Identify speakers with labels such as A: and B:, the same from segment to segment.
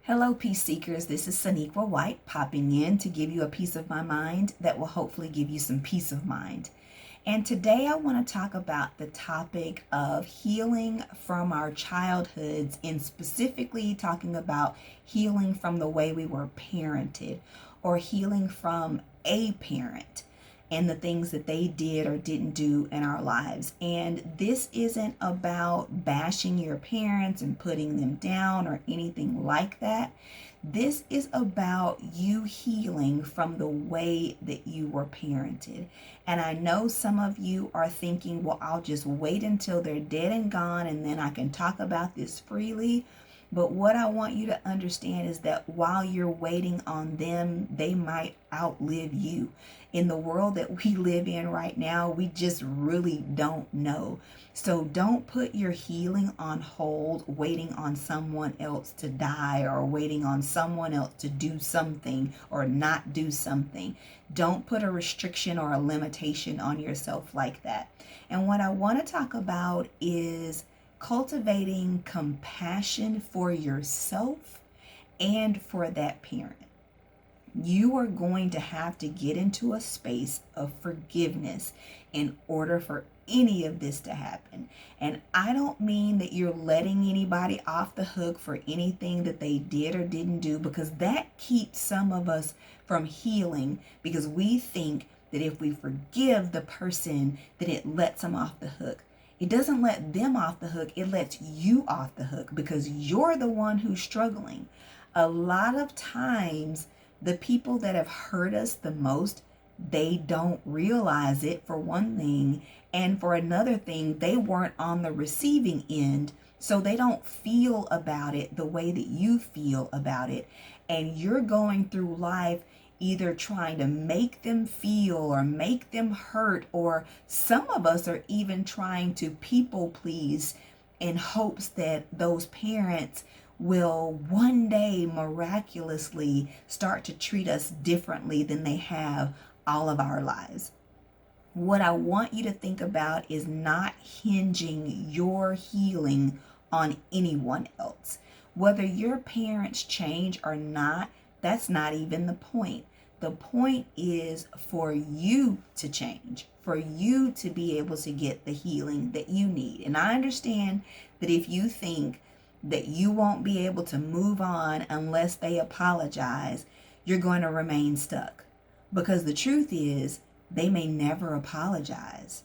A: Hello, peace seekers. This is Saniqua White popping in to give you a piece of my mind that will hopefully give you some peace of mind. And today I want to talk about the topic of healing from our childhoods, and specifically talking about healing from the way we were parented or healing from a parent and the things that they did or didn't do in our lives. And this isn't about bashing your parents and putting them down or anything like that. This is about you healing from the way that you were parented. And I know some of you are thinking, well, I'll just wait until they're dead and gone and then I can talk about this freely. But what I want you to understand is that while you're waiting on them, they might outlive you. In the world that we live in right now, we just really don't know. So don't put your healing on hold, waiting on someone else to die or waiting on someone else to do something or not do something. Don't put a restriction or a limitation on yourself like that. And what I want to talk about is cultivating compassion for yourself and for that parent. You are going to have to get into a space of forgiveness in order for any of this to happen. And I don't mean that you're letting anybody off the hook for anything that they did or didn't do, because that keeps some of us from healing, because we think that if we forgive the person, then it lets them off the hook. It doesn't let them off the hook. It lets you off the hook because you're the one who's struggling. A lot of times, the people that have hurt us the most, they don't realize it, for one thing. And for another thing, they weren't on the receiving end. So they don't feel about it the way that you feel about it. And you're going through life either trying to make them feel or make them hurt, or some of us are even trying to people please in hopes that those parents will one day miraculously start to treat us differently than they have all of our lives. What I want you to think about is not hinging your healing on anyone else. Whether your parents change or not, that's not even the point. The point is for you to change, for you to be able to get the healing that you need. And I understand that if you think that you won't be able to move on unless they apologize, you're going to remain stuck. Because the truth is, they may never apologize.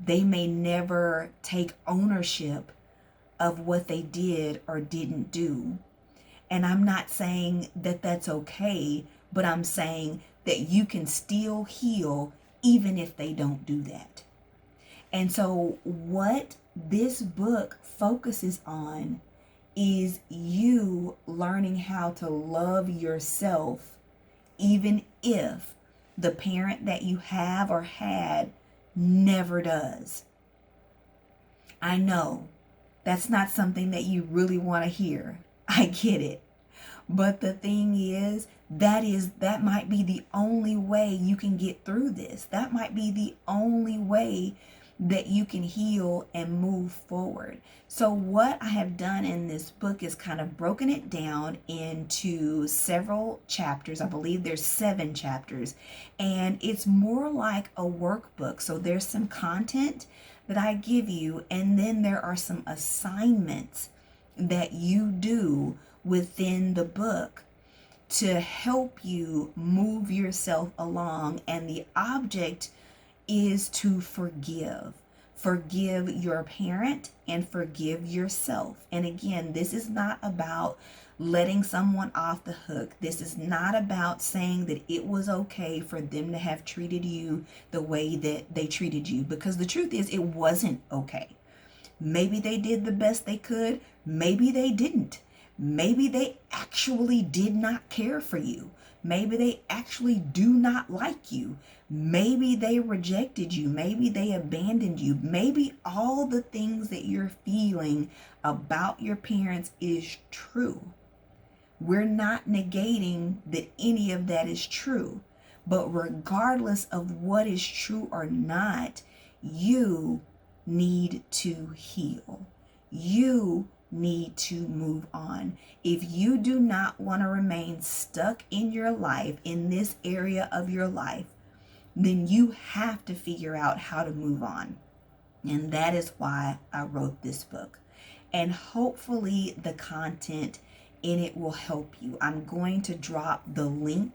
A: They may never take ownership of what they did or didn't do. And I'm not saying that that's okay, but I'm saying that you can still heal even if they don't do that. And so what this book focuses on is you learning how to love yourself, even if the parent that you have or had never does. I know that's not something that you really want to hear. I get it. But the thing is, that might be the only way you can get through this. That might be the only way that you can heal and move forward. So what I have done in this book is kind of broken it down into several chapters. I believe there's 7 chapters, and it's more like a workbook. So there's some content that I give you, and then there are some assignments that you do within the book to help you move yourself along. And the object is to forgive. Forgive your parent and forgive yourself. And again, this is not about letting someone off the hook. This is not about saying that it was okay for them to have treated you the way that they treated you, because the truth is, it wasn't okay. Maybe they did the best they could. Maybe they didn't. Maybe they actually did not care for you. Maybe they actually do not like you. Maybe they rejected you. Maybe they abandoned you. Maybe all the things that you're feeling about your parents is true. We're not negating that any of that is true. But regardless of what is true or not, you need to heal. You need to move on. If you do not want to remain stuck in your life, in this area of your life, then you have to figure out how to move on. And that is why I wrote this book. And hopefully the content in it will help you. I'm going to drop the link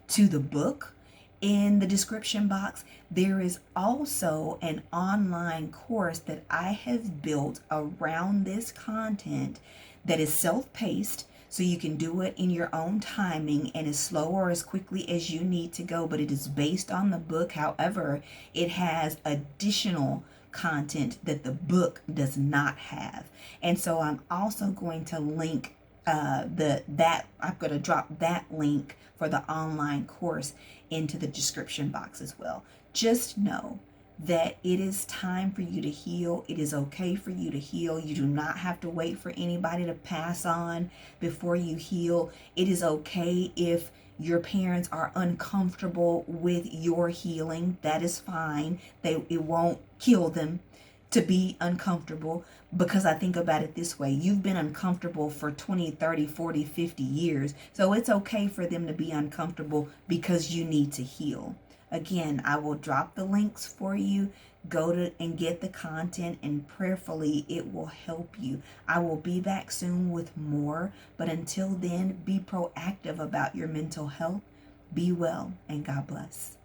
A: to the book in the description box. There is also an online course that I have built around this content that is self-paced, so you can do it in your own timing and as slow or as quickly as you need to go, but it is based on the book. However, it has additional content that the book does not have. And so I'm also going to link I'm going to drop that link for the online course into the description box as well. Just know that it is time for you to heal. It is okay for you to heal. You do not have to wait for anybody to pass on before you heal. It is okay if your parents are uncomfortable with your healing. That is fine. It won't kill them to be uncomfortable, because I think about it this way. You've been uncomfortable for 20, 30, 40, 50 years. So it's okay for them to be uncomfortable because you need to heal. Again, I will drop the links for you. Go to and get the content, and prayerfully it will help you. I will be back soon with more, but until then, be proactive about your mental health. Be well, and God bless.